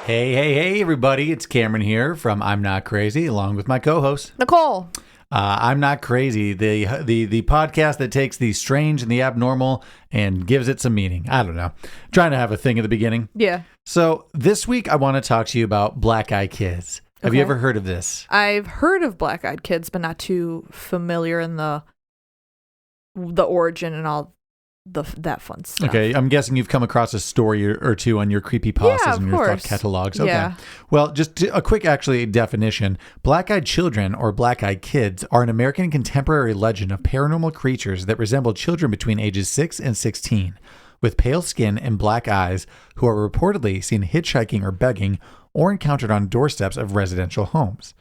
Hey, everybody. It's Cameron here from I'm Not Crazy, along with my co-host, Nicole. I'm Not Crazy, the podcast that takes the strange and the abnormal and gives it some meaning. I don't know. Trying to have a thing at the beginning. Yeah. So this week, I want to talk to you about black-eyed kids. Have you ever heard of this? I've heard of black-eyed kids, but not too familiar in the origin and all that fun stuff. Okay, I'm guessing you've come across a story or two on your creepypastas and your thought catalogs. Okay. Yeah. Well, just a quick definition. Black-eyed children or black-eyed kids are an American contemporary legend of paranormal creatures that resemble children between ages 6 and 16 with pale skin and black eyes who are reportedly seen hitchhiking or begging or encountered on doorsteps of residential homes.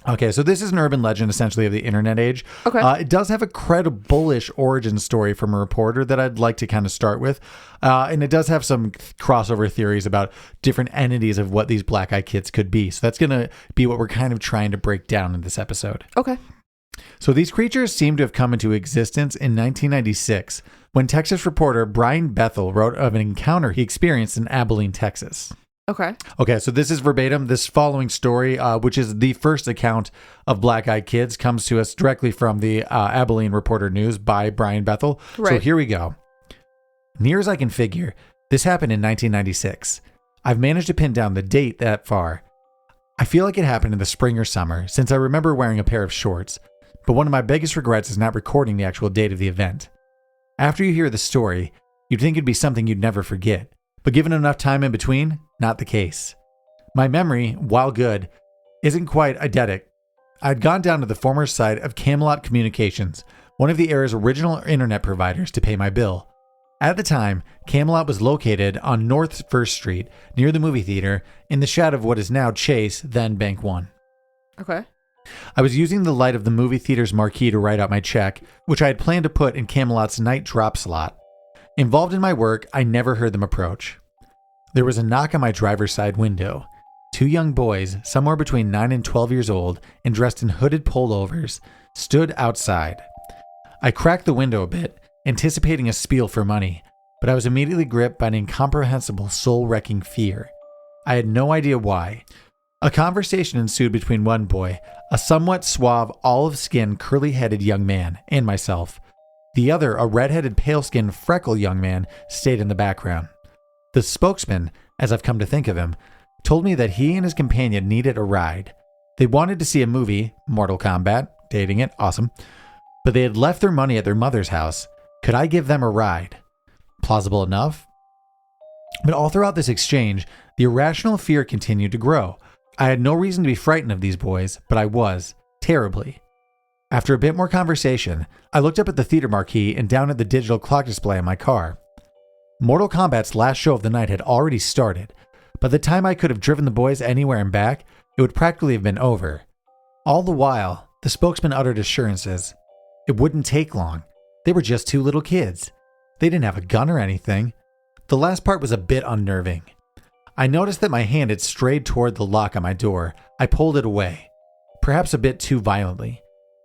Okay, so this is an urban legend, essentially, of the internet age. Okay. It does have a credible-ish origin story from a reporter that I'd like to kind of start with. And it does have some crossover theories about different entities of what these black-eyed kids could be. So that's going to be what we're kind of trying to break down in this episode. Okay. So these creatures seem to have come into existence in 1996 when Texas reporter Brian Bethel wrote of an encounter he experienced in Abilene, Texas. Okay, so this is verbatim. This following story, which is the first account of black-eyed kids, comes to us directly from the Abilene Reporter News by Brian Bethel. Right. So here we go. Near as I can figure, this happened in 1996. I've managed to pin down the date that far. I feel like it happened in the spring or summer, since I remember wearing a pair of shorts, but one of my biggest regrets is not recording the actual date of the event. After you hear the story, you'd think it'd be something you'd never forget. But given enough time in between, not the case. My memory, while good, isn't quite eidetic. I'd gone down to the former site of Camelot Communications, one of the area's original internet providers, to pay my bill. At the time, Camelot was located on North 1st Street, near the movie theater, in the shadow of what is now Chase, then Bank One. Okay. I was using the light of the movie theater's marquee to write out my check, which I had planned to put in Camelot's night drop slot. Involved in my work, I never heard them approach. There was a knock on my driver's side window. Two young boys, somewhere between 9 and 12 years old, and dressed in hooded pullovers, stood outside. I cracked the window a bit, anticipating a spiel for money, but I was immediately gripped by an incomprehensible, soul-wrecking fear. I had no idea why. A conversation ensued between one boy, a somewhat suave, olive-skinned, curly-headed young man, and myself. The other, a red-headed, pale-skinned, freckled young man, stayed in the background. The spokesman, as I've come to think of him, told me that he and his companion needed a ride. They wanted to see a movie, Mortal Kombat, dating it, awesome, but they had left their money at their mother's house. Could I give them a ride? Plausible enough? But all throughout this exchange, the irrational fear continued to grow. I had no reason to be frightened of these boys, but I was, terribly. After a bit more conversation, I looked up at the theater marquee and down at the digital clock display in my car. Mortal Kombat's last show of the night had already started. By the time I could have driven the boys anywhere and back, it would practically have been over. All the while, the spokesman uttered assurances. It wouldn't take long. They were just two little kids. They didn't have a gun or anything. The last part was a bit unnerving. I noticed that my hand had strayed toward the lock on my door. I pulled it away, perhaps a bit too violently.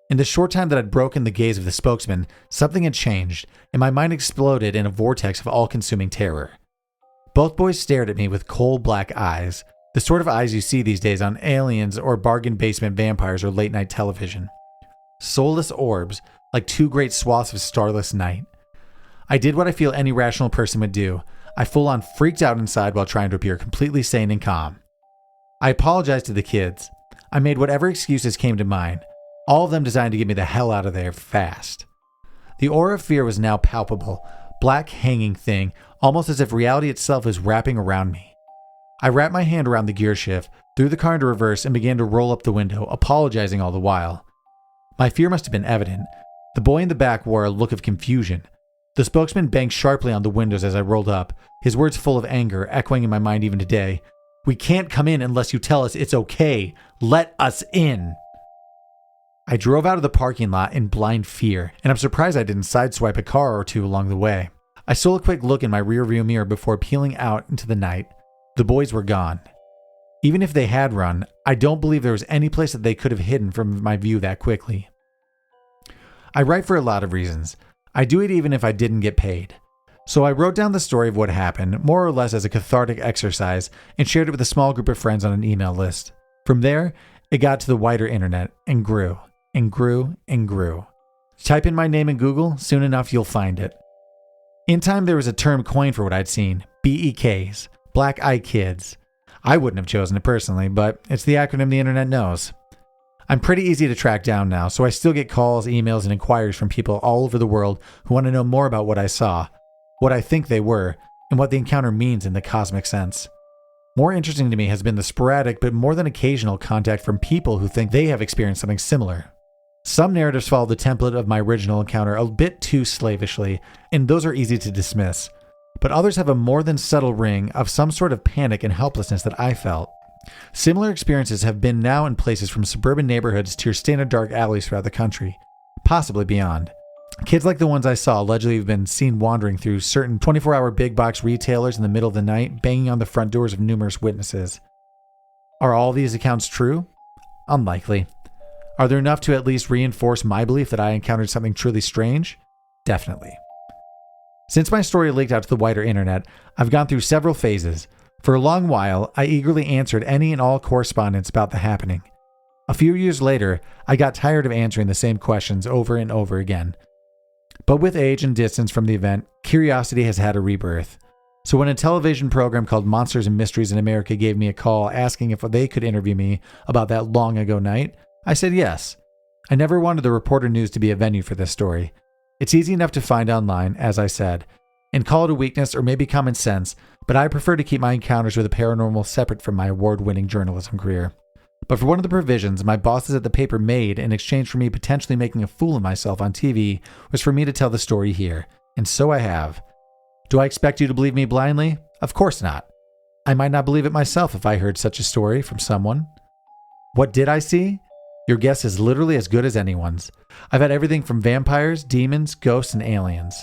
In the short time that I'd broken the gaze of the spokesman, something had changed, and my mind exploded in a vortex of all-consuming terror. Both boys stared at me with cold black eyes, the sort of eyes you see these days on aliens or bargain basement vampires or late-night television. Soulless orbs, like two great swaths of starless night. I did what I feel any rational person would do. I full-on freaked out inside while trying to appear completely sane and calm. I apologized to the kids. I made whatever excuses came to mind, all of them designed to get me the hell out of there fast. The aura of fear was now palpable, black hanging thing, almost as if reality itself was wrapping around me. I wrapped my hand around the gear shift, threw the car into reverse, and began to roll up the window, apologizing all the while. My fear must have been evident. The boy in the back wore a look of confusion. The spokesman banged sharply on the windows as I rolled up, his words full of anger, echoing in my mind even today. "We can't come in unless you tell us it's okay. Let us in." I drove out of the parking lot in blind fear, and I'm surprised I didn't sideswipe a car or two along the way. I stole a quick look in my rearview mirror before peeling out into the night. The boys were gone. Even if they had run, I don't believe there was any place that they could have hidden from my view that quickly. I write for a lot of reasons. I do it even if I didn't get paid. So I wrote down the story of what happened, more or less as a cathartic exercise, and shared it with a small group of friends on an email list. From there, it got to the wider internet and grew and grew and grew. Type in my name in Google, soon enough you'll find it. In time, there was a term coined for what I'd seen, BEKs, Black Eye Kids. I wouldn't have chosen it personally, but it's the acronym the internet knows. I'm pretty easy to track down now, so I still get calls, emails, and inquiries from people all over the world who want to know more about what I saw, what I think they were, and what the encounter means in the cosmic sense. More interesting to me has been the sporadic but more than occasional contact from people who think they have experienced something similar. Some narratives follow the template of my original encounter a bit too slavishly, and those are easy to dismiss. But others have a more than subtle ring of some sort of panic and helplessness that I felt. Similar experiences have been now in places from suburban neighborhoods to your standard dark alleys throughout the country, possibly beyond. Kids like the ones I saw allegedly have been seen wandering through certain 24-hour big box retailers in the middle of the night, banging on the front doors of numerous witnesses. Are all these accounts true? Unlikely. Are there enough to at least reinforce my belief that I encountered something truly strange? Definitely. Since my story leaked out to the wider internet, I've gone through several phases. For a long while, I eagerly answered any and all correspondence about the happening. A few years later, I got tired of answering the same questions over and over again. But with age and distance from the event, curiosity has had a rebirth. So when a television program called Monsters and Mysteries in America gave me a call asking if they could interview me about that long ago night, I said yes. I never wanted the Reporter News to be a venue for this story. It's easy enough to find online, as I said, and call it a weakness or maybe common sense, but I prefer to keep my encounters with the paranormal separate from my award-winning journalism career. But for one of the provisions my bosses at the paper made in exchange for me potentially making a fool of myself on TV was for me to tell the story here, and so I have. Do I expect you to believe me blindly? Of course not. I might not believe it myself if I heard such a story from someone. What did I see? Your guess is literally as good as anyone's. I've had everything from vampires, demons, ghosts, and aliens.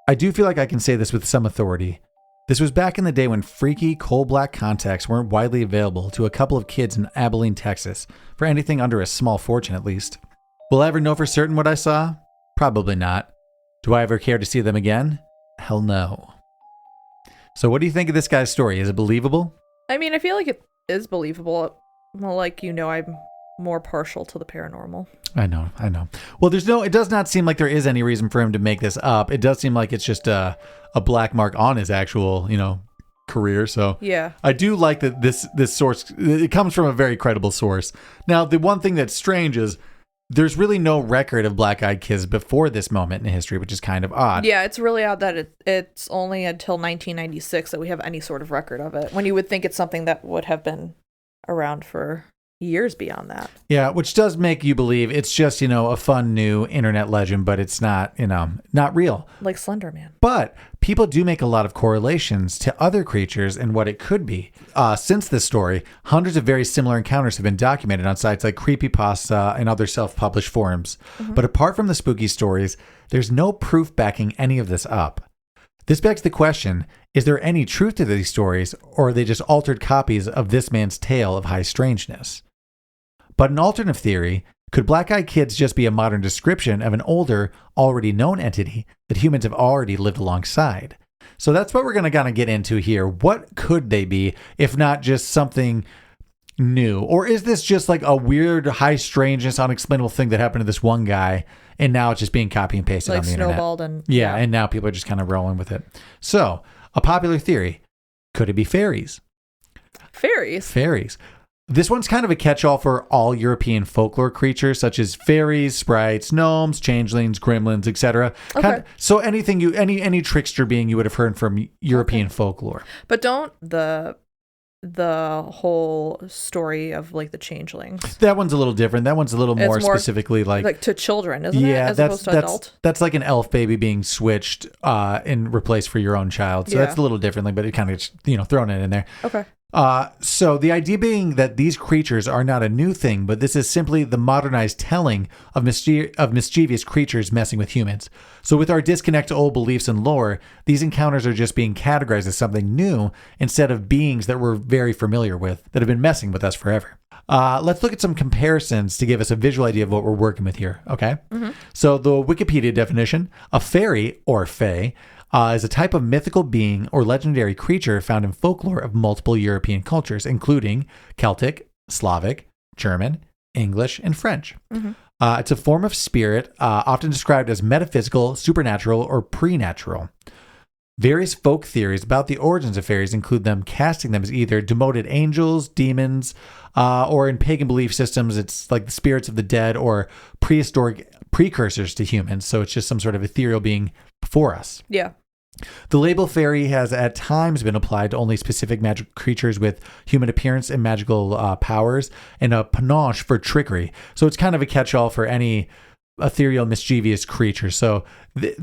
I do feel like I can say this with some authority. This was back in the day when freaky, coal-black contacts weren't widely available to a couple of kids in Abilene, Texas, for anything under a small fortune at least. Will I ever know for certain what I saw? Probably not. Do I ever care to see them again? Hell no. So what do you think of this guy's story? Is it believable? I mean, I feel like it is believable. Well, like, I'm more partial to the paranormal. I know. Well, it does not seem like there is any reason for him to make this up. It does seem like it's just a black mark on his actual, career. So yeah, I do like that this source, it comes from a very credible source. Now, the one thing that's strange is there's really no record of black-eyed kids before this moment in history, which is kind of odd. Yeah, it's really odd that it's only until 1996 that we have any sort of record of it, when you would think it's something that would have been around for years beyond that. Yeah, which does make you believe it's just, a fun new internet legend, but it's not, not real. Like Slender Man. But people do make a lot of correlations to other creatures and what it could be. Since this story, hundreds of very similar encounters have been documented on sites like Creepypasta and other self-published forums. Mm-hmm. But apart from the spooky stories, there's no proof backing any of this up. This begs the question, is there any truth to these stories, or are they just altered copies of this man's tale of high strangeness? But an alternative theory, could black-eyed kids just be a modern description of an older, already known entity that humans have already lived alongside? So that's what we're going to kind of get into here. What could they be, if not just something new? Or is this just like a weird, high strangeness, unexplainable thing that happened to this one guy, and now it's just being copy and pasted like on the internet? Snowballed and yeah, and now people are just kind of rolling with it. So, a popular theory, could it be fairies? Fairies. This one's kind of a catch-all for all European folklore creatures, such as fairies, sprites, gnomes, changelings, gremlins, etc. Okay. So anything any trickster being you would have heard from European folklore. But don't the whole story of like the changelings. That one's a little different. That one's a little more specifically like to children, isn't it? As opposed to adult. That's like an elf baby being switched and replaced for your own child. So that's a little differently, but it kind of thrown it in there. Okay. So the idea being that these creatures are not a new thing, but this is simply the modernized telling of mischievous creatures messing with humans. So with our disconnect to old beliefs and lore, these encounters are just being categorized as something new instead of beings that we're very familiar with that have been messing with us forever. Let's look at some comparisons to give us a visual idea of what we're working with here, okay? Mm-hmm. So the Wikipedia definition, a fairy, or fae, is a type of mythical being or legendary creature found in folklore of multiple European cultures, including Celtic, Slavic, German, English, and French. It's a form of spirit, often described as metaphysical, supernatural, or preternatural. Various folk theories about the origins of fairies include them casting them as either demoted angels, demons, or in pagan belief systems, it's like the spirits of the dead or prehistoric precursors to humans. So it's just some sort of ethereal being before us. Yeah. The label fairy has at times been applied to only specific magical creatures with human appearance and magical powers, and a panache for trickery. So it's kind of a catch-all for any ethereal, mischievous creature. So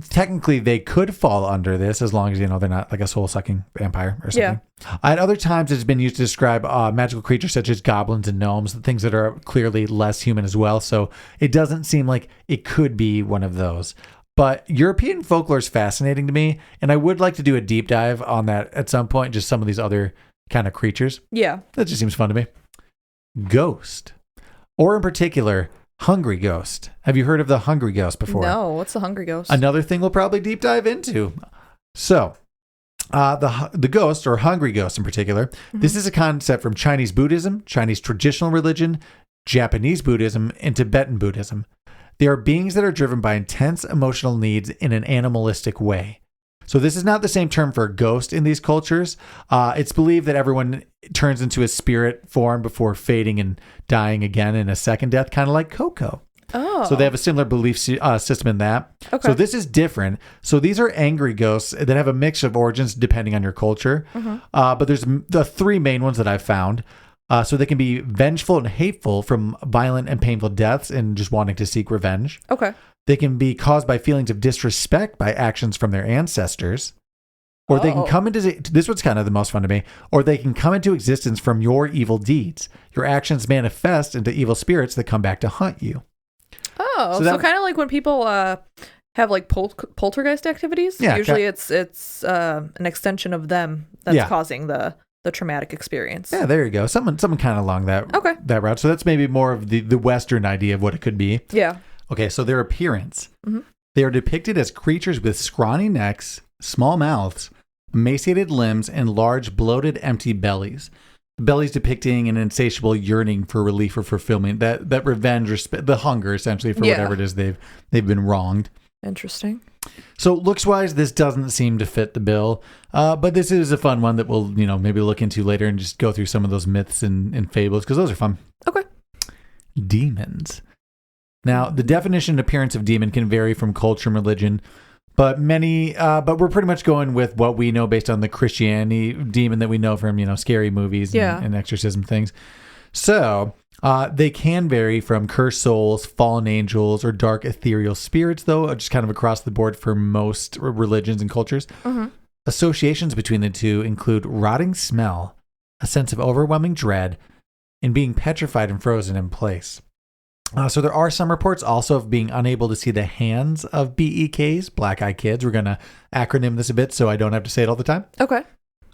technically they could fall under this as long as, they're not like a soul-sucking vampire or something. Yeah. At other times, it's been used to describe magical creatures such as goblins and gnomes, things that are clearly less human as well. So it doesn't seem like it could be one of those. But European folklore is fascinating to me, and I would like to do a deep dive on that at some point, just some of these other kind of creatures. Yeah. That just seems fun to me. Ghost. Or in particular, hungry ghost. Have you heard of the hungry ghost before? No, what's the hungry ghost? Another thing we'll probably deep dive into. So, the ghost, or hungry ghost in particular, this is a concept from Chinese Buddhism, Chinese traditional religion, Japanese Buddhism, and Tibetan Buddhism. They are beings that are driven by intense emotional needs in an animalistic way. So this is not the same term for a ghost in these cultures. It's believed that everyone turns into a spirit form before fading and dying again in a second death, kind of like Coco. Oh. So they have a similar belief system in that. Okay. So this is different. So these are angry ghosts that have a mix of origins depending on your culture. But there's the three main ones that I've found. So they can be vengeful and hateful from violent and painful deaths and just wanting to seek revenge. Okay. They can be caused by feelings of disrespect by actions from their ancestors. Or they can come into, this one's kind of the most fun to me, or they can come into existence from your evil deeds. Your actions manifest into evil spirits that come back to hunt you. Oh, so kind of like when people have like poltergeist activities. Yeah, usually it's an extension of them that's causing the traumatic experience. Yeah, there you go. Someone kind of along that route. So that's maybe more of the Western idea of what it could be. Yeah. Okay, so their appearance. They are depicted as creatures with scrawny necks, small mouths, emaciated limbs, and large, bloated, empty bellies. The bellies depicting an insatiable yearning for relief or fulfillment, that revenge or the hunger, essentially, for whatever it is they've been wronged. Interesting. So looks-wise, this doesn't seem to fit the bill, but this is a fun one that we'll, maybe look into later and just go through some of those myths and fables, because those are fun. Okay. Demons. Now, the definition and appearance of demon can vary from culture and religion, but we're pretty much going with what we know based on the Christianity demon that we know from, scary movies and exorcism things. So, they can vary from cursed souls, fallen angels, or dark ethereal spirits, though, just kind of across the board for most religions and cultures. Associations between the two include rotting smell, a sense of overwhelming dread, and being petrified and frozen in place. So there are some reports also of being unable to see the hands of BEKs, black-eyed kids. We're going to acronym this a bit so I don't have to say it all the time. Okay.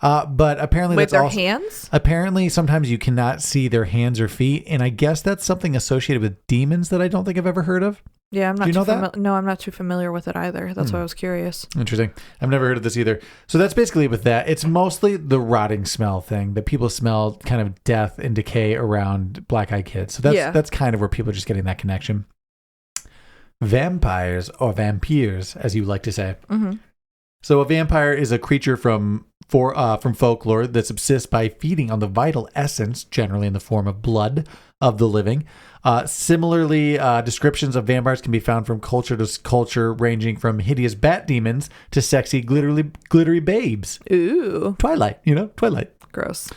But apparently that's their hands? Apparently sometimes you cannot see their hands or feet, and I guess that's something associated with demons that I don't think I've ever heard of. Yeah, I'm not. Do you know that? No, I'm not too familiar with it either. That's why I was curious. Interesting. I've never heard of this either. So that's basically with that. It's mostly the rotting smell thing that people smell kind of death and decay around black-eyed kids. So that's kind of where people are just getting that connection. Vampires, or vampires, as you like to say. So a vampire is a creature from folklore that subsists by feeding on the vital essence, generally in the form of blood, of the living. Similarly, descriptions of vampires can be found from culture to culture, ranging from hideous bat demons to sexy, glittery babes. Ooh. Twilight. Gross.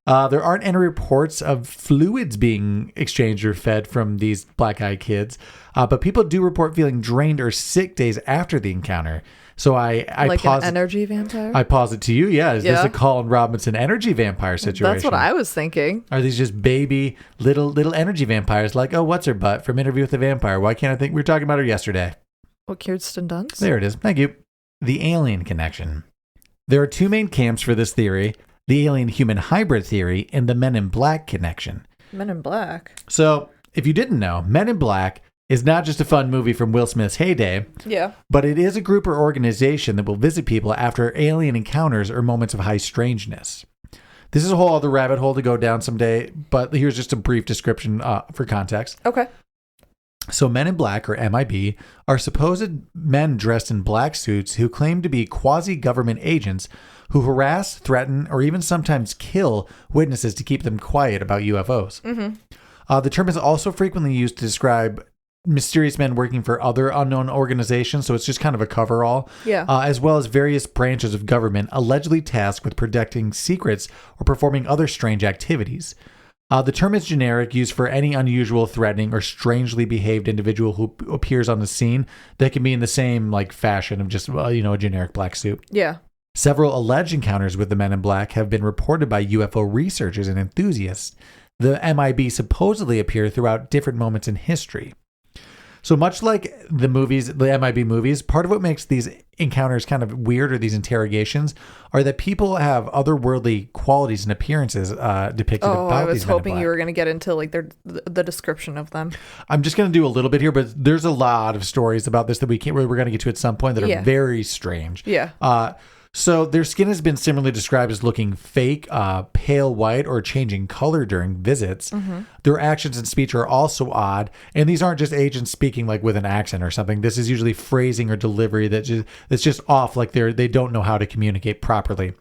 There aren't any reports of fluids being exchanged or fed from these black-eyed kids, but people do report feeling drained or sick days after the encounter. So I like pause an energy vampire? I pause it to you. Yeah. Is this a Colin Robinson energy vampire situation? That's what I was thinking. Are these just baby little energy vampires like, oh, what's her butt from Interview with the Vampire? Why can't I think? We were talking about her yesterday. What, Kirsten Dunst? There it is. Thank you. The alien connection. There are two main camps for this theory: the alien-human hybrid theory and the Men in Black connection. Men in Black? So if you didn't know, Men in Black is not just a fun movie from Will Smith's heyday, Yeah. but it is a group or organization that will visit people after alien encounters or moments of high strangeness. This is a whole other rabbit hole to go down someday, but here's just a brief description for context. Okay. So Men in Black, or MIB, are supposed men dressed in black suits who claim to be quasi-government agents who harass, threaten, or even sometimes kill witnesses to keep them quiet about UFOs. Mm-hmm. The term is also frequently used to describe mysterious men working for other unknown organizations, so it's just kind of a coverall. Yeah. As well as various branches of government allegedly tasked with protecting secrets or performing other strange activities. The term is generic, used for any unusual, threatening, or strangely behaved individual who appears on the scene that can be in the same fashion of just a generic black suit. Yeah. Several alleged encounters with the Men in Black have been reported by UFO researchers and enthusiasts. The MIB supposedly appear throughout different moments in history. So much like the MIB movies, part of what makes these encounters kind of weird, or these interrogations, are that people have otherworldly qualities and appearances depicted about these Men in Black. I was hoping you were going to get into the description of them. I'm just going to do a little bit here, but there's a lot of stories about this that we're going to get to at some point that are very strange. Yeah. So their skin has been similarly described as looking fake, pale white, or changing color during visits. Mm-hmm. Their actions and speech are also odd, and these aren't just agents speaking with an accent or something. This is usually phrasing or delivery that's just off, like they don't know how to communicate properly.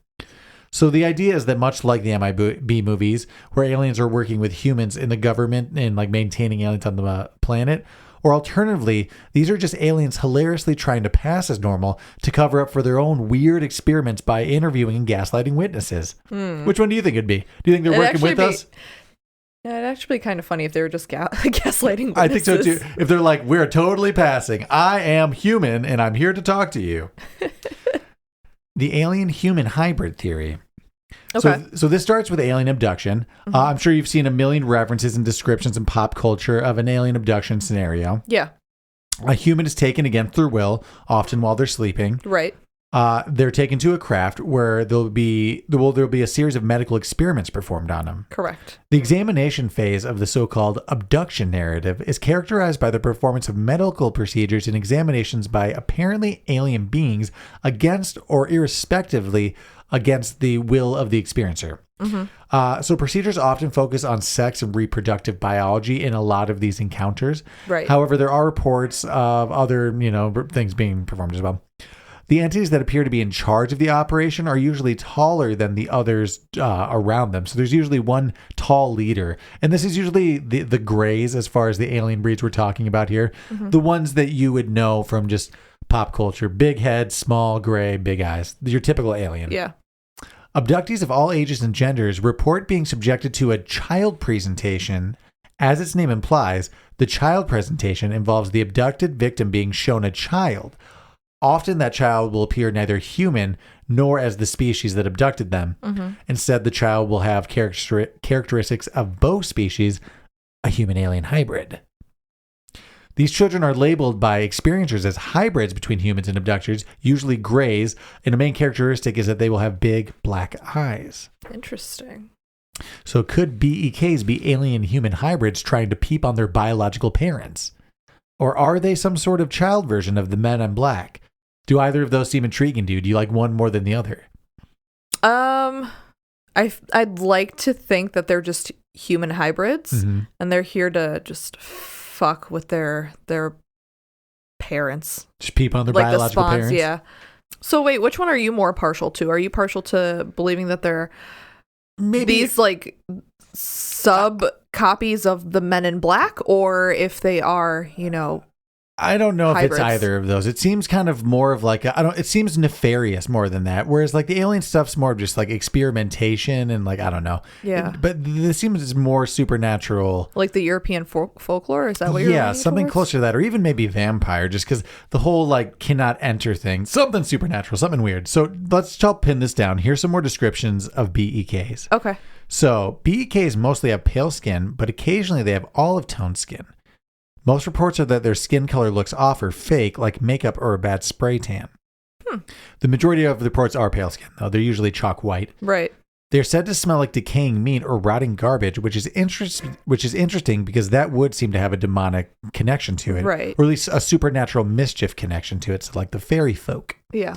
So the idea is that much like the MIB movies, where aliens are working with humans in the government and maintaining aliens on the planet, or alternatively, these are just aliens hilariously trying to pass as normal to cover up for their own weird experiments by interviewing and gaslighting witnesses. Which one do you think it'd be? Do you think they're working with us? Yeah, it'd actually be kind of funny if they were just gaslighting witnesses. I think so too. If they're like, we're totally passing. I am human and I'm here to talk to you. The alien-human hybrid theory. Okay. So this starts with alien abduction. Mm-hmm. I'm sure you've seen a million references and descriptions in pop culture of an alien abduction scenario. Yeah. A human is taken against their will, often while they're sleeping. Right. They're taken to a craft where there'll be a series of medical experiments performed on them. Correct. The examination phase of the so-called abduction narrative is characterized by the performance of medical procedures and examinations by apparently alien beings against or irrespectively against the will of the experiencer. Mm-hmm. So procedures often focus on sex and reproductive biology in a lot of these encounters. Right. However, there are reports of other, things being performed as well. The entities that appear to be in charge of the operation are usually taller than the others around them. So there's usually one tall leader. And this is usually the grays as far as the alien breeds we're talking about here. Mm-hmm. The ones that you would know from just pop culture. Big head, small, gray, big eyes. Your typical alien. Yeah. Abductees of all ages and genders report being subjected to a child presentation. As its name implies, the child presentation involves the abducted victim being shown a child. Often that child will appear neither human nor as the species that abducted them. Mm-hmm. Instead, the child will have characteristics of both species, a human-alien hybrid. These children are labeled by experiencers as hybrids between humans and abductors, usually grays, and a main characteristic is that they will have big black eyes. Interesting. So could BEKs be alien-human hybrids trying to peep on their biological parents? Or are they some sort of child version of the Men in Black? Do either of those seem intriguing to you? Do you like one more than the other? I'd like to think that they're just human hybrids, Mm-hmm. and they're here to just fuck with their parents. Just peep on their like biological the spawns, parents? yeah. So wait, which one are you more partial to? Are you partial to believing that they're these sub copies of the Men in Black, or if they are, I don't know hybrids. if it's either of those. It seems kind of more of it seems nefarious more than that. Whereas the alien stuff's more of just experimentation and I don't know. Yeah. But this seems more supernatural. Like the European folklore? Is that what you're Yeah, leaning something towards? closer to that. Or even maybe vampire, just because the whole cannot enter thing. Something supernatural, something weird. So let's help pin this down. Here's some more descriptions of BEKs. Okay. So BEKs mostly have pale skin, but occasionally they have olive toned skin. Most reports are that their skin color looks off or fake, like makeup or a bad spray tan. The majority of the reports are pale skin, though. They're usually chalk white. Right. They're said to smell like decaying meat or rotting garbage, which is interesting because that would seem to have a demonic connection to it. Right. Or at least a supernatural mischief connection to it. So like the fairy folk. Yeah.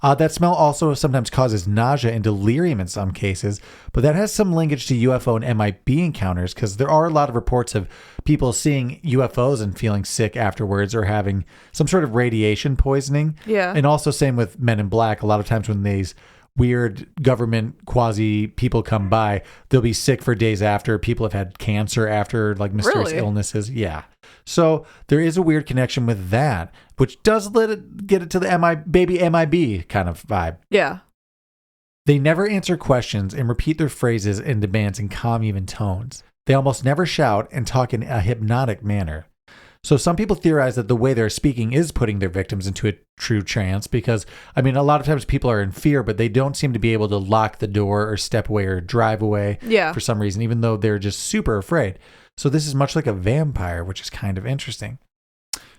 That smell also sometimes causes nausea and delirium in some cases, but that has some linkage to UFO and MIB encounters because there are a lot of reports of people seeing UFOs and feeling sick afterwards or having some sort of radiation poisoning. Yeah. And also same with Men in Black. A lot of times when these weird government quasi people come by, they'll be sick for days after. People have had cancer after like mysterious illnesses. Yeah. So there is a weird connection with that, which does get it to the MIB kind of vibe. Yeah. They never answer questions and repeat their phrases and demands in calm, even tones. They almost never shout and talk in a hypnotic manner. So some people theorize that the way they're speaking is putting their victims into a true trance because, I mean, a lot of times people are in fear, but they don't seem to be able to lock the door or step away or drive away for some reason, even though they're just super afraid. So this is much like a vampire, which is kind of interesting.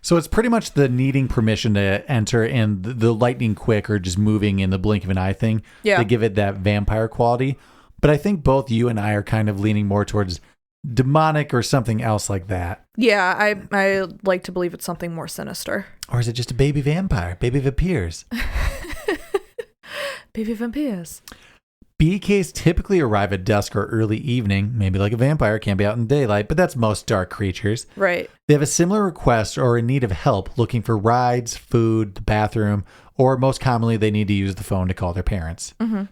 So it's pretty much the needing permission to enter and the lightning quick or just moving in the blink of an eye thing. Yeah. They give it that vampire quality. But I think both you and I are kind of leaning more towards demonic or something else like that. Yeah, I like to believe it's something more sinister. Or is it just a baby vampire? Baby vampires. Baby vampires. BEKs typically arrive at dusk or early evening, maybe like a vampire, can't be out in daylight, but that's most dark creatures. Right. They have a similar request or in need of help looking for rides, food, the bathroom, or most commonly they need to use the phone to call their parents. Mm-hmm.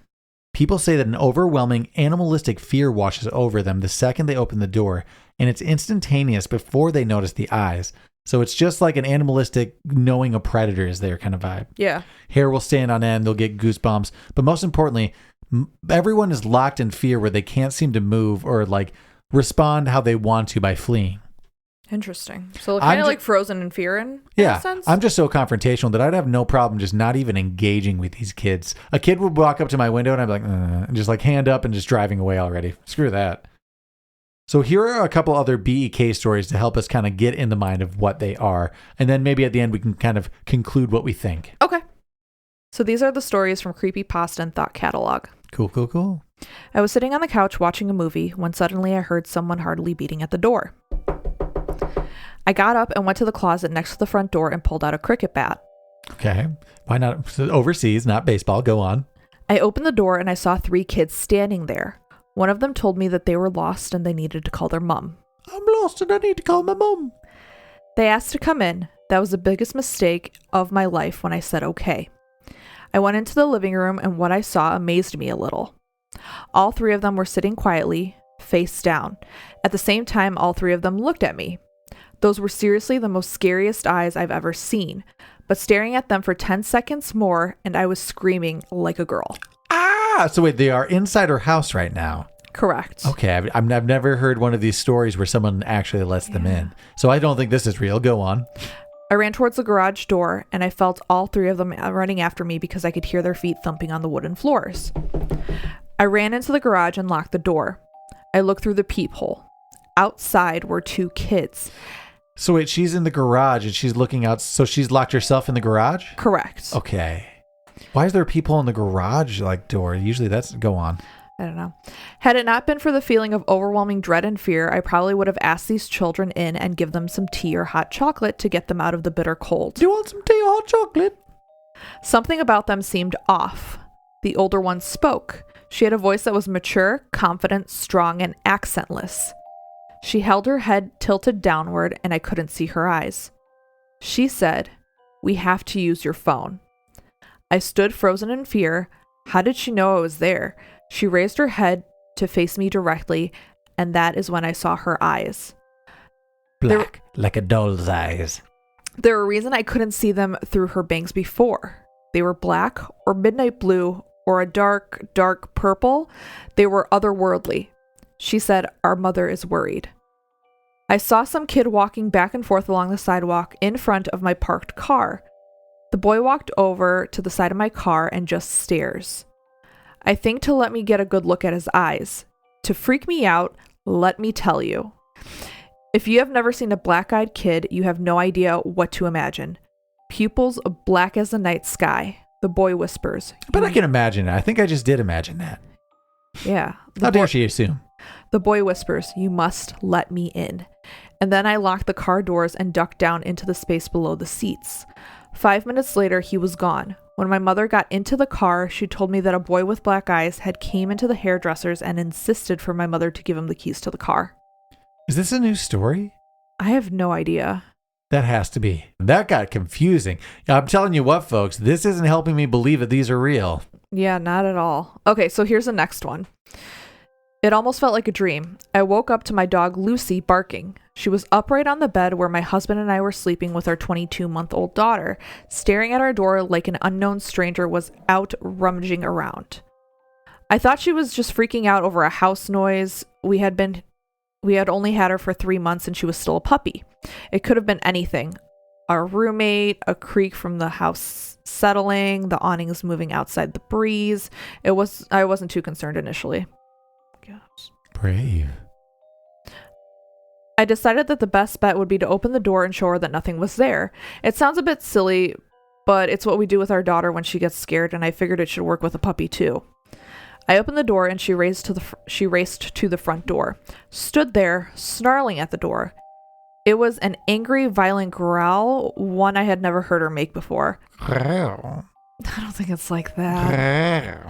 People say that an overwhelming animalistic fear washes over them the second they open the door, and it's instantaneous before they notice the eyes. So it's just like an animalistic knowing a predator is there kind of vibe. Yeah. Hair will stand on end, they'll get goosebumps, but most importantly, everyone is locked in fear where they can't seem to move or like respond how they want to by fleeing. Interesting. So kind of like frozen in fear in a sense? I'm just so confrontational that I'd have no problem just not even engaging with these kids. A kid would walk up to my window and I'd be like, and just like hand up and just driving away already. Screw that. So here are a couple other BEK stories to help us kind of get in the mind of what they are. And then maybe at the end we can kind of conclude what we think. Okay. So these are the stories from Creepypasta and Thought Catalog. Cool. I was sitting on the couch watching a movie when suddenly I heard someone heartily beating at the door. I got up and went to the closet next to the front door and pulled out a cricket bat. Okay. Why not? Overseas, not baseball. Go on. I opened the door and I saw 3 kids standing there. One of them told me that they were lost and they needed to call their mom. I'm lost and I need to call my mom. They asked to come in. That was the biggest mistake of my life when I said okay. I went into the living room and what I saw amazed me a little. All 3 of them were sitting quietly, face down. At the same time, all 3 of them looked at me. Those were seriously the most scariest eyes I've ever seen. But staring at them for 10 seconds more and I was screaming like a girl. So wait, they are inside her house right now. Correct. Okay, I've never heard one of these stories where someone actually lets them in. So I don't think this is real. Go on. I ran towards the garage door and I felt all 3 of them running after me because I could hear their feet thumping on the wooden floors. I ran into the garage and locked the door. I looked through the peephole. Outside were 2 kids. So wait, she's in the garage and she's looking out. So she's locked herself in the garage? Correct. Okay. Why is there people in the garage door? Usually that's go on. I don't know. Had it not been for the feeling of overwhelming dread and fear, I probably would have asked these children in and give them some tea or hot chocolate to get them out of the bitter cold. Do you want some tea or hot chocolate? Something about them seemed off. The older one spoke. She had a voice that was mature, confident, strong, and accentless. She held her head tilted downward and I couldn't see her eyes. She said, "We have to use your phone." I stood frozen in fear. How did she know I was there? She raised her head to face me directly, and that is when I saw her eyes. Black, like a doll's eyes. There were a reason I couldn't see them through her bangs before. They were black or midnight blue or a dark, dark purple. They were otherworldly. She said, "Our mother is worried." I saw some kid walking back and forth along the sidewalk in front of my parked car. The boy walked over to the side of my car and just stares. I think to let me get a good look at his eyes. To freak me out, let me tell you. If you have never seen a black-eyed kid, you have no idea what to imagine. Pupils black as the night sky. The boy whispers. But I can imagine it. I think I just did imagine that. Yeah. How dare she assume? The boy whispers, "You must let me in." And then I locked the car doors and ducked down into the space below the seats. 5 minutes later, he was gone. When my mother got into the car, she told me that a boy with black eyes had came into the hairdresser's and insisted for my mother to give him the keys to the car. Is this a new story? I have no idea. That has to be. That got confusing. I'm telling you what, folks, this isn't helping me believe that these are real. Yeah, not at all. Okay, so here's the next one. It almost felt like a dream. I woke up to my dog Lucy barking. She was upright on the bed where my husband and I were sleeping with our 22-month-old daughter, staring at our door like an unknown stranger was out rummaging around. I thought she was just freaking out over a house noise. We had only had her for 3 months and she was still a puppy. It could have been anything. Our roommate, a creak from the house settling, the awnings moving outside the breeze. I wasn't too concerned initially. Yes. Brave. I decided that the best bet would be to open the door and show her that nothing was there. It sounds a bit silly, but it's what we do with our daughter when she gets scared, and I figured it should work with a puppy too. I opened the door and she raced to the front door, stood there, snarling at the door. It was an angry, violent growl, one I had never heard her make before. I don't think it's like that.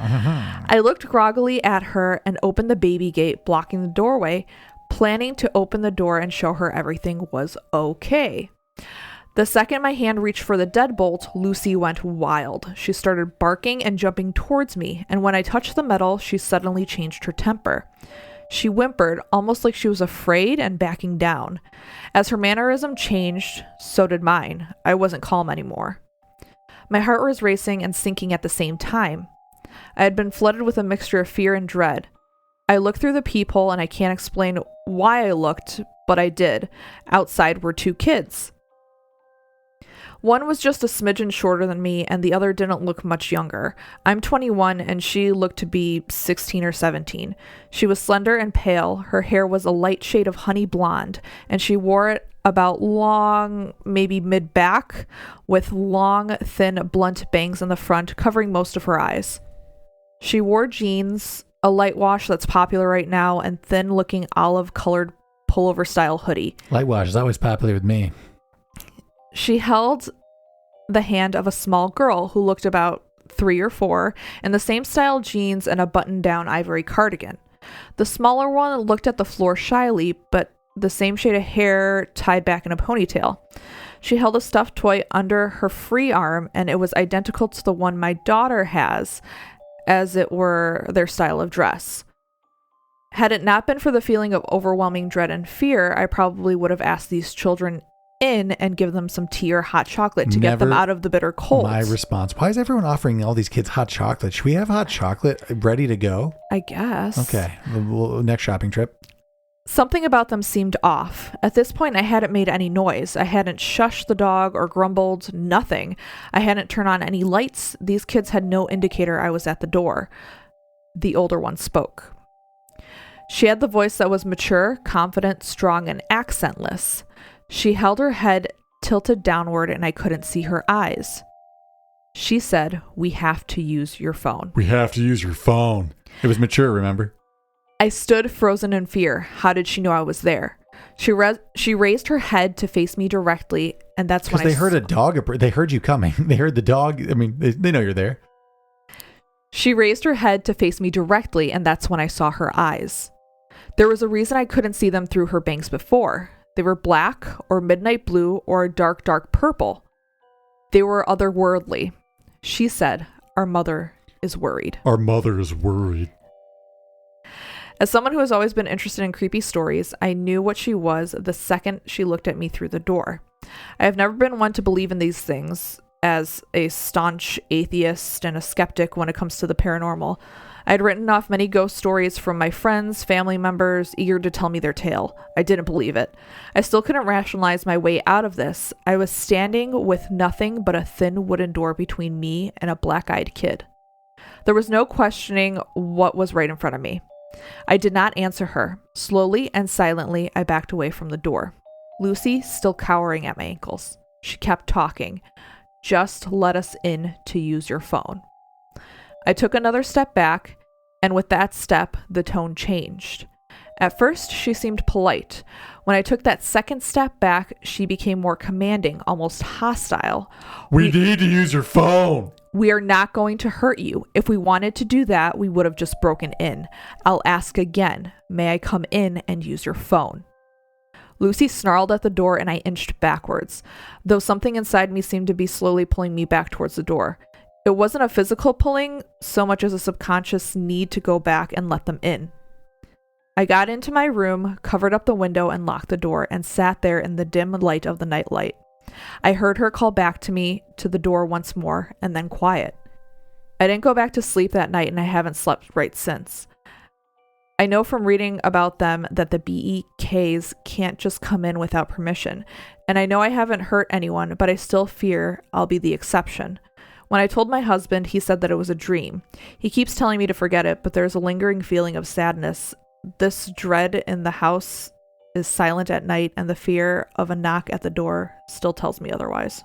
I looked groggily at her and opened the baby gate, blocking the doorway, planning to open the door and show her everything was okay. The second my hand reached for the deadbolt, Lucy went wild. She started barking and jumping towards me, and when I touched the metal, she suddenly changed her temper. She whimpered, almost like she was afraid and backing down. As her mannerism changed, so did mine. I wasn't calm anymore. My heart was racing and sinking at the same time. I had been flooded with a mixture of fear and dread. I looked through the peephole and I can't explain why I looked, but I did. Outside were 2 kids. One was just a smidgen shorter than me and the other didn't look much younger. I'm 21 and she looked to be 16 or 17. She was slender and pale. Her hair was a light shade of honey blonde and she wore it about long, maybe mid-back, with long, thin, blunt bangs in the front, covering most of her eyes. She wore jeans, a light wash that's popular right now, and thin-looking olive-colored pullover-style hoodie. Light wash is always popular with me. She held the hand of a small girl who looked about 3 or 4, in the same style jeans and a button-down ivory cardigan. The smaller one looked at the floor shyly, but the same shade of hair tied back in a ponytail. She held a stuffed toy under her free arm, and it was identical to the one my daughter has, as it were their style of dress. Had it not been for the feeling of overwhelming dread and fear, I probably would have asked these children in and give them some tea or hot chocolate to get them out of the bitter cold. My response. Why is everyone offering all these kids hot chocolate? Should we have hot chocolate ready to go? I guess. Okay. Next shopping trip. Something about them seemed off. At this point, I hadn't made any noise. I hadn't shushed the dog or grumbled, nothing. I hadn't turned on any lights. These kids had no indicator I was at the door. The older one spoke. She had the voice that was mature, confident, strong, and accentless. She held her head tilted downward and I couldn't see her eyes. She said, "We have to use your phone." We have to use your phone. It was mature, remember? I stood frozen in fear. How did she know I was there? She raised her head to face me directly, and that's when they heard a dog. They heard you coming. They heard the dog. I mean, they know you're there. She raised her head to face me directly, and that's when I saw her eyes. There was a reason I couldn't see them through her bangs before. They were black, or midnight blue, or a dark, dark purple. They were otherworldly. She said, "Our mother is worried." Our mother is worried. As someone who has always been interested in creepy stories, I knew what she was the second she looked at me through the door. I have never been one to believe in these things, as a staunch atheist and a skeptic when it comes to the paranormal. I had written off many ghost stories from my friends, family members, eager to tell me their tale. I didn't believe it. I still couldn't rationalize my way out of this. I was standing with nothing but a thin wooden door between me and a black-eyed kid. There was no questioning what was right in front of me. I did not answer her. Slowly and silently, I backed away from the door. Lucy still cowering at my ankles. She kept talking. "Just let us in to use your phone." I took another step back, And with that step, the tone changed. At first, she seemed polite. When I took that second step back, she became more commanding, almost hostile. We need to use your phone. We are not going to hurt you. If we wanted to do that, we would have just broken in. I'll ask again. May I come in and use your phone? Lucy snarled at the door and I inched backwards, though something inside me seemed to be slowly pulling me back towards the door. It wasn't a physical pulling so much as a subconscious need to go back and let them in. I got into my room, covered up the window and locked the door, and sat there in the dim light of the nightlight. I heard her call back to me to the door once more, and then quiet. I didn't go back to sleep that night, and I haven't slept right since. I know from reading about them that the BEKs can't just come in without permission, and I know I haven't hurt anyone, but I still fear I'll be the exception. When I told my husband, he said that it was a dream. He keeps telling me to forget it, but there's a lingering feeling of sadness. This dread in the house is silent at night, and the fear of a knock at the door still tells me otherwise.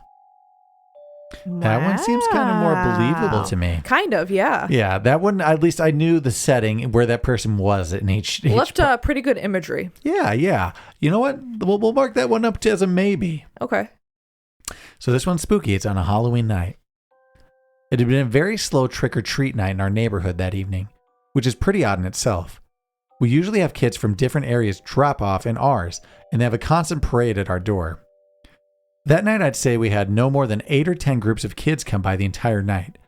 That one seems kind of more believable to me. Kind of, yeah. Yeah, that one, at least I knew the setting where that person was in each Left pretty good imagery. Yeah. You know what? We'll mark that one up as a maybe. Okay. So this one's spooky. It's on a Halloween night. It had been a very slow trick-or-treat night in our neighborhood that evening, which is pretty odd in itself. We usually have kids from different areas drop off in ours, and they have a constant parade at our door. That night, I'd say we had no more than 8 or 10 groups of kids come by the entire night.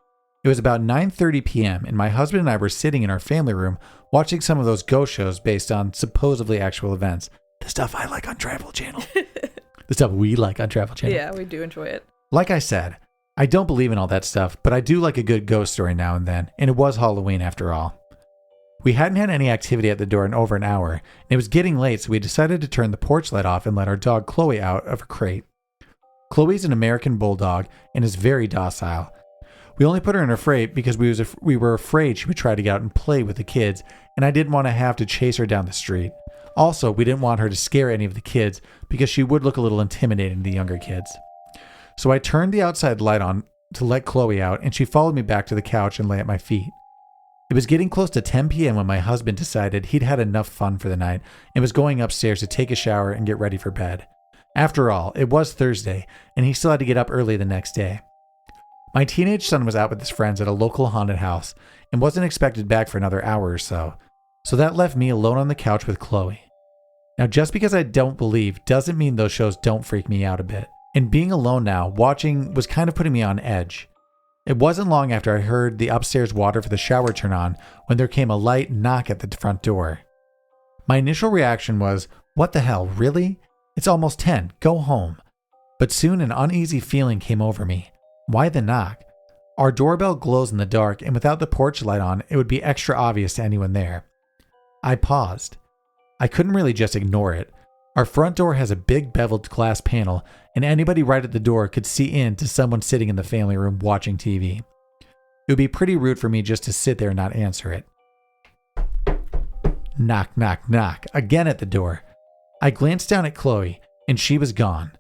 It was about 9:30 p.m., and my husband and I were sitting in our family room watching some of those ghost shows based on supposedly actual events. The stuff I like on Travel Channel. The stuff we like on Travel Channel. Yeah, we do enjoy it. Like I said, I don't believe in all that stuff, but I do like a good ghost story now and then, and it was Halloween after all. We hadn't had any activity at the door in over an hour, and it was getting late, so we decided to turn the porch light off and let our dog Chloe out of her crate. Chloe's an American bulldog and is very docile. We only put her in her crate because we were afraid she would try to get out and play with the kids, and I didn't want to have to chase her down the street. Also, we didn't want her to scare any of the kids because she would look a little intimidating to the younger kids. So I turned the outside light on to let Chloe out, and she followed me back to the couch and lay at my feet. It was getting close to 10 p.m. when my husband decided he'd had enough fun for the night and was going upstairs to take a shower and get ready for bed. After all, it was Thursday, and he still had to get up early the next day. My teenage son was out with his friends at a local haunted house and wasn't expected back for another hour or so that left me alone on the couch with Chloe. Now, just because I don't believe doesn't mean those shows don't freak me out a bit. And being alone now, watching was kind of putting me on edge. It wasn't long after I heard the upstairs water for the shower turn on when there came a light knock at the front door. My initial reaction was, what the hell, really? It's almost 10, go home. But soon an uneasy feeling came over me. Why the knock? Our doorbell glows in the dark, and without the porch light on, it would be extra obvious to anyone there. I paused. I couldn't really just ignore it. Our front door has a big beveled glass panel, and anybody right at the door could see in to someone sitting in the family room watching TV. It would be pretty rude for me just to sit there and not answer it. Knock, knock, knock, again at the door. I glanced down at Chloe, and she was gone.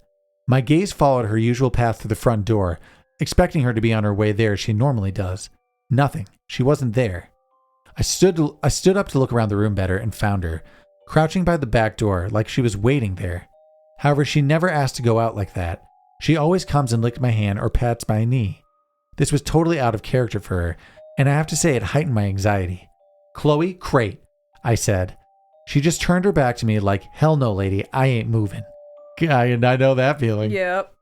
My gaze followed her usual path to the front door, expecting her to be on her way there as she normally does. Nothing. She wasn't there. I stood up to look around the room better and found her, crouching by the back door like she was waiting there. However, she never asked to go out like that. She always comes and licks my hand or pats my knee. This was totally out of character for her, and I have to say it heightened my anxiety. Chloe, crate, I said. She just turned her back to me like, hell no, lady, I ain't moving. And I know that feeling. Yep.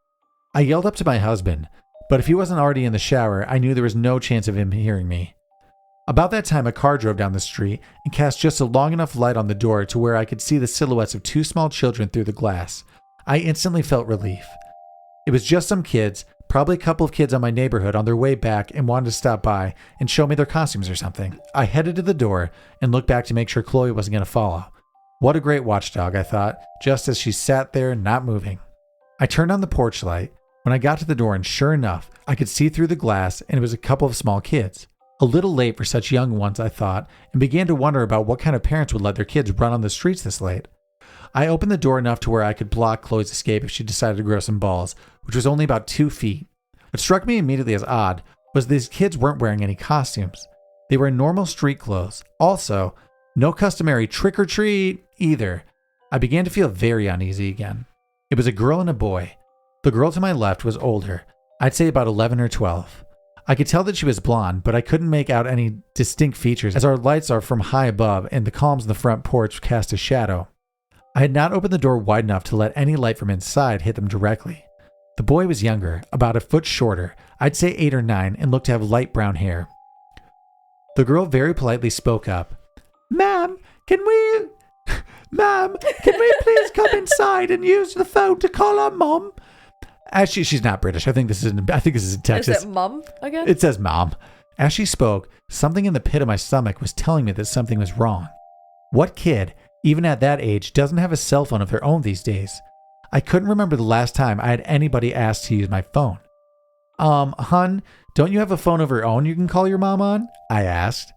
I yelled up to my husband, but if he wasn't already in the shower, I knew there was no chance of him hearing me. About that time, a car drove down the street and cast just a long enough light on the door to where I could see the silhouettes of 2 small children through the glass. I instantly felt relief. It was just some kids, probably a couple of kids on my neighborhood on their way back and wanted to stop by and show me their costumes or something. I headed to the door and looked back to make sure Chloe wasn't going to follow. What a great watchdog, I thought, just as she sat there not moving. I turned on the porch light when I got to the door, and sure enough, I could see through the glass, and it was a couple of small kids. A little late for such young ones, I thought, and began to wonder about what kind of parents would let their kids run on the streets this late. I opened the door enough to where I could block Chloe's escape if she decided to grow some balls, which was only about 2 feet. What struck me immediately as odd was these kids weren't wearing any costumes. They were in normal street clothes. Also, no customary trick or treat either. I began to feel very uneasy again. It was a girl and a boy. The girl to my left was older. I'd say about 11 or 12. I could tell that she was blonde, but I couldn't make out any distinct features as our lights are from high above and the columns in the front porch cast a shadow. I had not opened the door wide enough to let any light from inside hit them directly. The boy was younger, about a foot shorter, I'd say 8 or 9, and looked to have light brown hair. The girl very politely spoke up. Ma'am, can we please come inside and use the phone to call our mom? As she's not British. I think this is in Texas. Is it mom again? It says mom. As she spoke, something in the pit of my stomach was telling me that something was wrong. What kid, even at that age, doesn't have a cell phone of their own these days? I couldn't remember the last time I had anybody ask to use my phone. Hun, don't you have a phone of your own you can call your mom on? I asked.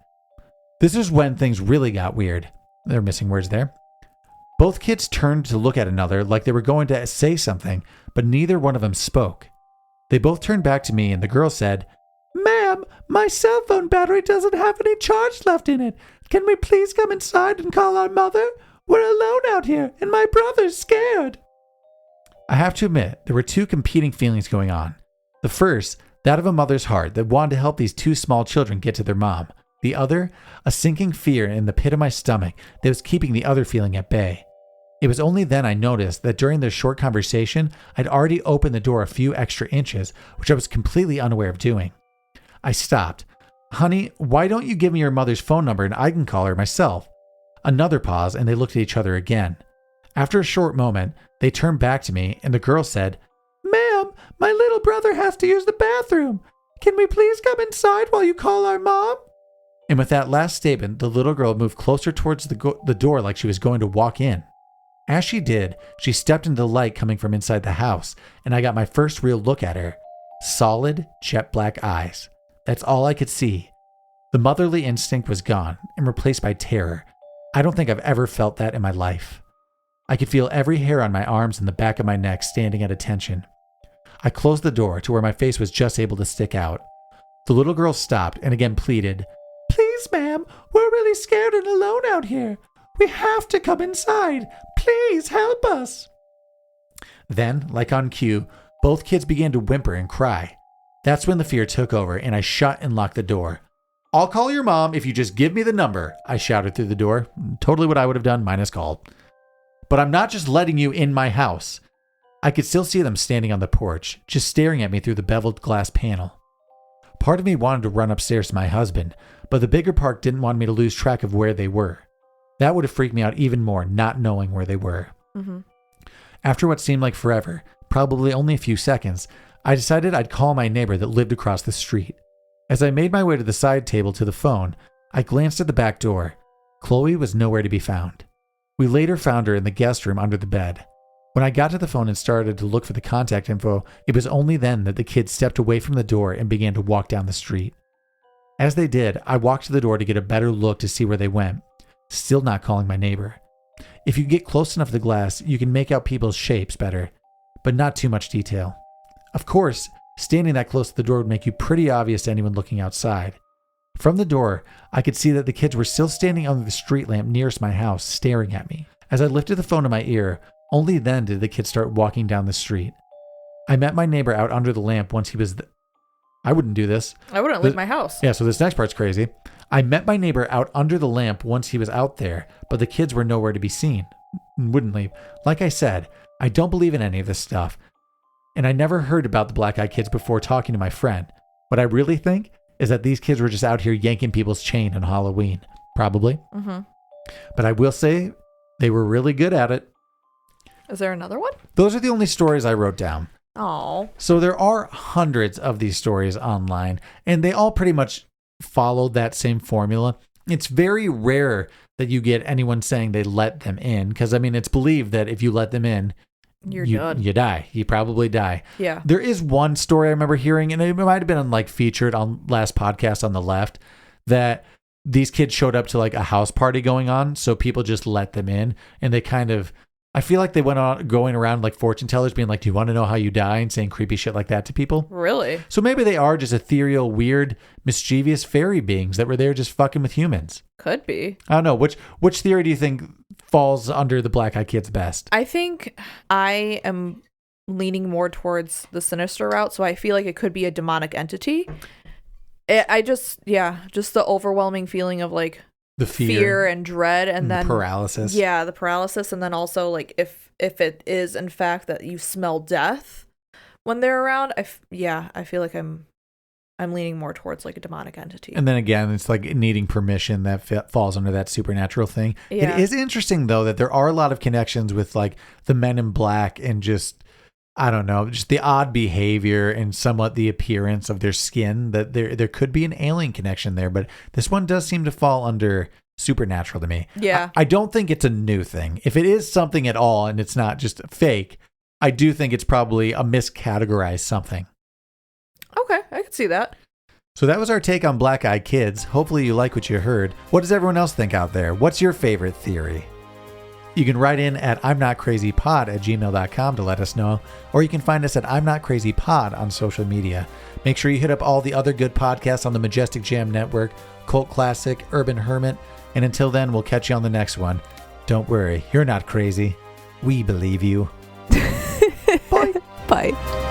This is when things really got weird. They're missing words there. Both kids turned to look at another like they were going to say something, but neither one of them spoke. They both turned back to me and the girl said, Ma'am, my cell phone battery doesn't have any charge left in it. Can we please come inside and call our mother? We're alone out here and my brother's scared. I have to admit, there were two competing feelings going on. The first, that of a mother's heart that wanted to help these two small children get to their mom. The other, a sinking fear in the pit of my stomach that was keeping the other feeling at bay. It was only then I noticed that during their short conversation, I'd already opened the door a few extra inches, which I was completely unaware of doing. I stopped. Honey, why don't you give me your mother's phone number and I can call her myself? Another pause and they looked at each other again. After a short moment, they turned back to me and the girl said, Ma'am, my little brother has to use the bathroom. Can we please come inside while you call our mom? And with that last statement, the little girl moved closer towards the door like she was going to walk in. As she did, she stepped into the light coming from inside the house, and I got my first real look at her. Solid, jet black eyes. That's all I could see. The motherly instinct was gone and replaced by terror. I don't think I've ever felt that in my life. I could feel every hair on my arms and the back of my neck standing at attention. I closed the door to where my face was just able to stick out. The little girl stopped and again pleaded, Please, ma'am, we're really scared and alone out here. We have to come inside. Please help us. Then, like on cue, both kids began to whimper and cry. That's when the fear took over and I shut and locked the door. I'll call your mom if you just give me the number, I shouted through the door. Totally what I would have done, minus called. But I'm not just letting you in my house. I could still see them standing on the porch, just staring at me through the beveled glass panel. Part of me wanted to run upstairs to my husband, but the bigger part didn't want me to lose track of where they were. That would have freaked me out even more, not knowing where they were. Mm-hmm. After what seemed like forever, probably only a few seconds, I decided I'd call my neighbor that lived across the street. As I made my way to the side table to the phone, I glanced at the back door. Chloe was nowhere to be found. We later found her in the guest room under the bed. When I got to the phone and started to look for the contact info, it was only then that the kids stepped away from the door and began to walk down the street. As they did, I walked to the door to get a better look to see where they went, still not calling my neighbor. If you get close enough to the glass, you can make out people's shapes better, but not too much detail. Of course, standing that close to the door would make you pretty obvious to anyone looking outside. From the door, I could see that the kids were still standing under the street lamp nearest my house, staring at me. As I lifted the phone to my ear, only then did the kids start walking down the street. I met my neighbor out under the lamp once he was I wouldn't do this. I wouldn't leave my house. Yeah, so this next part's crazy. I met my neighbor out under the lamp once he was out there, but the kids were nowhere to be seen. Wouldn't leave. Like I said, I don't believe in any of this stuff. And I never heard about the black-eyed kids before talking to my friend. What I really think is that these kids were just out here yanking people's chain on Halloween. Probably. Mm-hmm. But I will say they were really good at it. Is there another one? Those are the only stories I wrote down. Oh. So there are hundreds of these stories online, and they all pretty much followed that same formula. It's very rare that you get anyone saying they let them in, because, I mean, it's believed that if you let them in, you done. You die. You probably die. Yeah. There is one story I remember hearing, and it might have been like featured on last podcast on the left, that these kids showed up to like a house party going on, so people just let them in, and they kind of I feel like they went on going around like fortune tellers being like, do you want to know how you die? And saying creepy shit like that to people. Really? So maybe they are just ethereal, weird, mischievous fairy beings that were there just fucking with humans. Could be. I don't know. Which theory do you think falls under the Black Eyed Kids best? I think I am leaning more towards the sinister route. So I feel like it could be a demonic entity. Just the overwhelming feeling of like the fear and dread, and then paralysis. Yeah, the paralysis, and then also like if it is in fact that you smell death when they're around, I feel like I'm leaning more towards like a demonic entity. And then again, it's like needing permission that falls under that supernatural thing. Yeah. It is interesting though that there are a lot of connections with like the Men in Black and just, I don't know, just the odd behavior and somewhat the appearance of their skin, that there could be an alien connection there, but this one does seem to fall under supernatural to me. Yeah. I don't think it's a new thing. If it is something at all and it's not just fake, I do think it's probably a miscategorized something. Okay, I can see that. So that was our take on Black Eyed Kids. Hopefully you like what you heard. What does everyone else think out there? What's your favorite theory? You can write in at imnotcrazypod@gmail.com to let us know, or you can find us at imnotcrazypod on social media. Make sure you hit up all the other good podcasts on the Majestic Jam Network, Cult Classic, Urban Hermit, and until then, we'll catch you on the next one. Don't worry, you're not crazy. We believe you. Bye.